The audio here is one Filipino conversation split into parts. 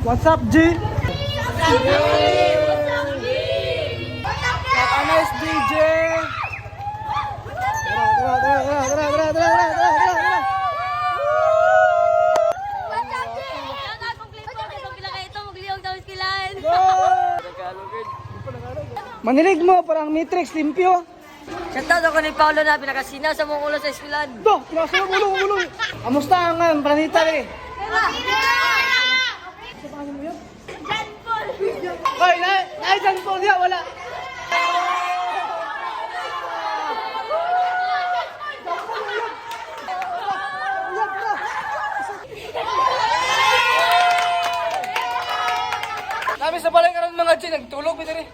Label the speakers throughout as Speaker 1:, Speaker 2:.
Speaker 1: What's up, G? Nice DJ. Manilig mo, parang Matrix, limpyo.
Speaker 2: Shoutout ako ni Paolo na pinakasina sa mong ulo sa eskwelahan.
Speaker 1: Do, pinasa mo, ulong. Amusta ang planeta eh?
Speaker 3: John Paul!
Speaker 1: Hoy, John Paul niya, wala. Kami sa balay karon mga G, nagtulog bitaw rin.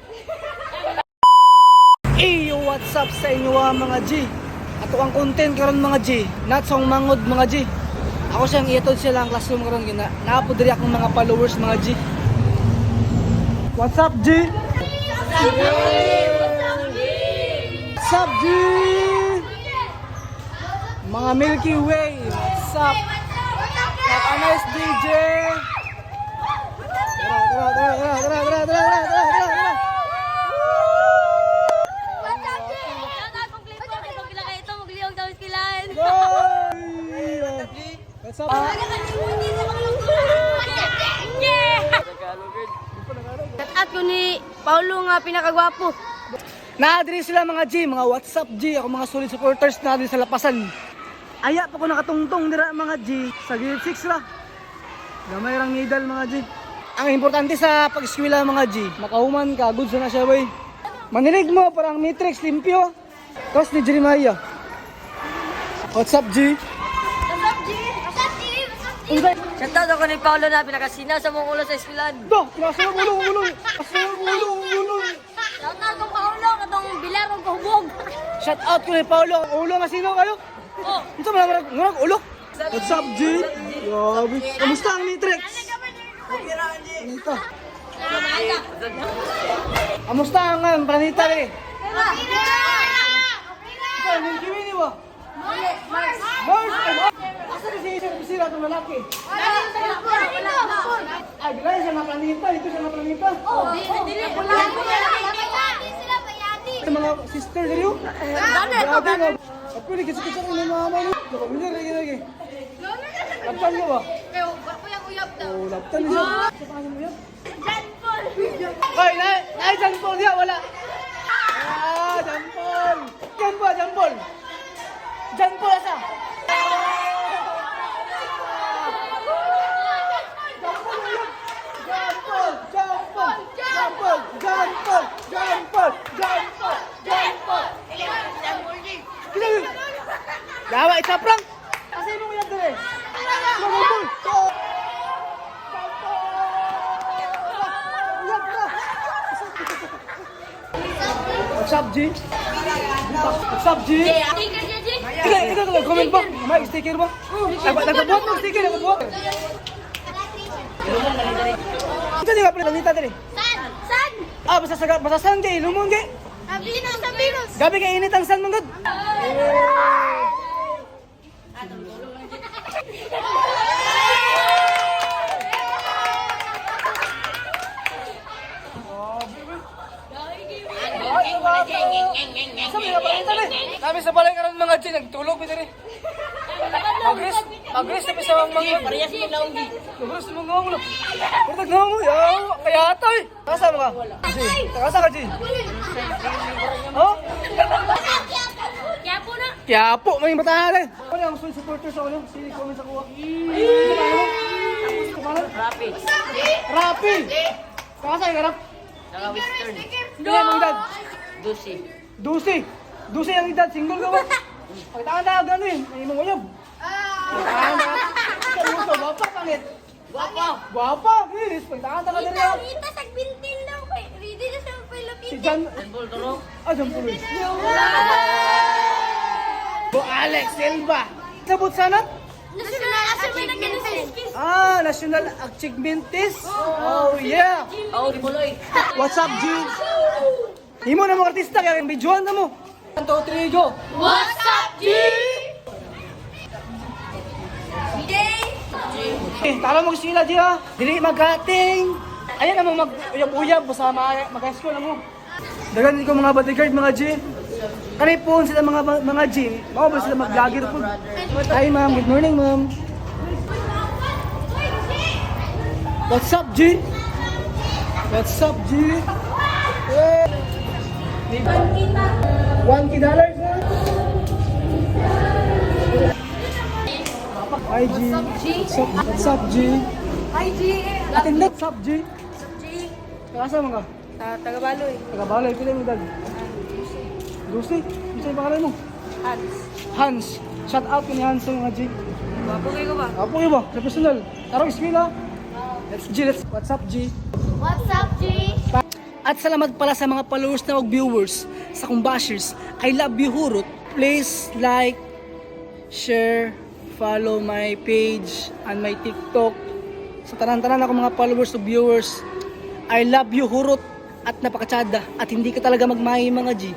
Speaker 1: Hey, what's up sa inyo mga G? Ato ang content karon mga G, not song mangod mga G. Ako siyang iatod sila ang classroom karon gina. Naapod diri akong mga followers mga G. What's up G? What's up G? Mga Milky Way, what's up? Have a nice DJ. Tara. What's up?
Speaker 2: Shoutout ko ni Paolo nga pinakagwapo.
Speaker 1: Naadiri sila mga G, mga what's up G, ako mga solid supporters natin sa lapasan. Aya pa ko nakatungtong dira mga G, sa grade 6 ra. Gamay rang medal mga G. Ang importante sa pag-eskwela mga G, makahuman ka, good na siya boy. Manilig mo, parang Matrix, limpyo. Tapos ni Jeremiah. What's up G?
Speaker 2: Shoutout ako ni Paolo na pinakasina sa mong ulo sa eskwelahan.
Speaker 1: Do, pinasa mo, ulong.
Speaker 2: Shoutout ko Paolo katong bilarong kahubog.
Speaker 1: Shout out ko ni Paolo. Ulo nga sino kayo?
Speaker 2: Oh,
Speaker 1: Ito marag ulo. What's up G? Grabe. Kamusta ang Matrix? Ito. Kamusta ang planeta eh? Ito, Milky Way ni ba? Mars! Asa na si itong lalaki? Ay, bilay siya na planeta. Ito siya na planeta. Ito mga sister dito. Grabe nga. At pwede kasi ko ng mama mo. Nakabilir, lagi. Laptan niyo ba? Oo, laptan niyo. Sa pangalan mo yan?
Speaker 3: John Paul!
Speaker 1: Hoy, John Paul niya, wala. John Paul. John Paul asa? Dawa, it's a prank! Kasi mo yan doon eh! What's up, G? What's up, G? Ikaw, comment ba? May sticker ba? Nagpabuhat mo sticker, nagpabuhat. Ito di nga pala, nandita din eh.
Speaker 3: San?
Speaker 1: Basta san kay, lumon kay.
Speaker 3: Venus!
Speaker 1: Gabi kay init ang san mong god. Kami sa balay karon mga G, nagtulog bitaw rin. Magris na sa mga
Speaker 2: parehas mo launggi.
Speaker 1: Magris mo nga mo. Purtag na mo, yaw. Kaya ata eh. Kasa mo ka? G. Kasa ka G. Oh?
Speaker 3: Kaya po na!
Speaker 1: Kaya po, may batahan eh. Ano ang full supporters ako nyo? Sili comment sa kuha.
Speaker 2: Rapi.
Speaker 1: Rapi! Kasa yung harap?
Speaker 2: Saka western.
Speaker 1: Kaya mong edad?
Speaker 2: Dusi.
Speaker 1: Dusi ang edad, single ka ba? Pagtaan na gano'n eh, may imong uyab. Pagtaan na. Kamuso, gwapa, pangit. Gwapa, please. Pagtaan na ka din yan.
Speaker 3: Rita, sagbintin lang ko eh. Rita na sa
Speaker 1: Si
Speaker 3: Philippines.
Speaker 1: Jan...
Speaker 2: Handball turo.
Speaker 1: Jan Paul. Bo Alex Silva. Sabot sanat?
Speaker 3: National Achievement Test.
Speaker 1: National Achievement Test. Oh yeah.
Speaker 2: Oh, di buloy.
Speaker 1: What's up, G? Himo na mga artista, kaya videoan na mo. 1, 2, 3, go.
Speaker 3: What's up, G?
Speaker 2: G.
Speaker 1: Tara mo sila G ha. Dili magating. Ayan naman mag-uyab-uyab sa mag-high school mo. Dagan ko mga bodyguard mga G. Kanay po sila mga G. Mao ba sila mag-vlogger po. Hi ma'am, good morning ma'am. What's up G? What's up G? Yeah. $1 na? Hi G. What's up G?
Speaker 2: Hi, G!
Speaker 1: Atin what's up G?
Speaker 2: G!
Speaker 1: Kasa mga?
Speaker 2: Tagabaloy.
Speaker 1: Tagabalay, pila mo dag? Lucy? Ano sa'yo pangalan mo?
Speaker 2: Hans.
Speaker 1: Hans. Shout out ko ni Hans sa mga G.
Speaker 2: Mapugay ko ba?
Speaker 1: Apo ba? Sa personal. Tarong eskwela. Let's G. What's up G?
Speaker 3: What's up, G?
Speaker 1: At salamat pala sa mga followers na viewers, sa kong bashers. I love you Hurot. Please like, share, follow my page and my TikTok. Sa tanan-tanan ako mga followers o viewers. I love you Hurot at napakatsada at hindi ka talaga magmahi mga G.